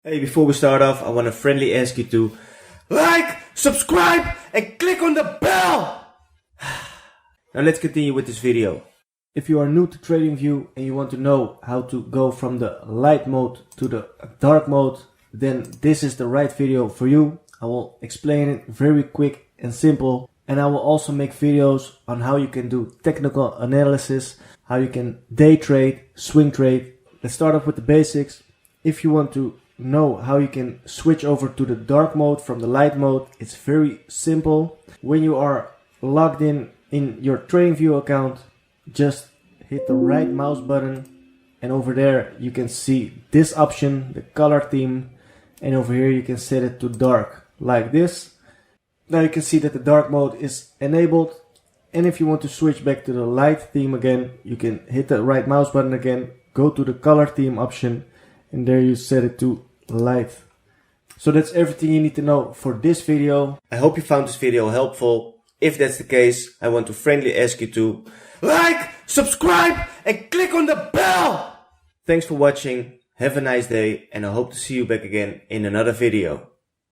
Hey, before we start off, I want to friendly ask you to like, subscribe, and click on the bell! Now let's continue with this video. If you are new to Tradingview and you want to know how to go from the light mode to the dark mode, then this is the right video for you. I will explain it very quick and simple, and I will also make videos on how you can do technical analysis, how you can day trade, swing trade. Let's start off with the basics. If you want to know how you can switch over to the dark mode from the light mode, it's very simple. When you are logged in your Tradingview account, just hit the right mouse button, and over there you can see this option, the color theme, and over here you can set it to dark like this. Now you can see that the dark mode is enabled, and if you want to switch back to the light theme again, you can hit the right mouse button again, go to the color theme option, and there you set it to light. So that's everything you need to know for this video. I hope you found this video helpful. If that's the case, I want to friendly ask you to like, subscribe, and click on the bell! Thanks for watching, have a nice day, and I hope to see you back again in another video.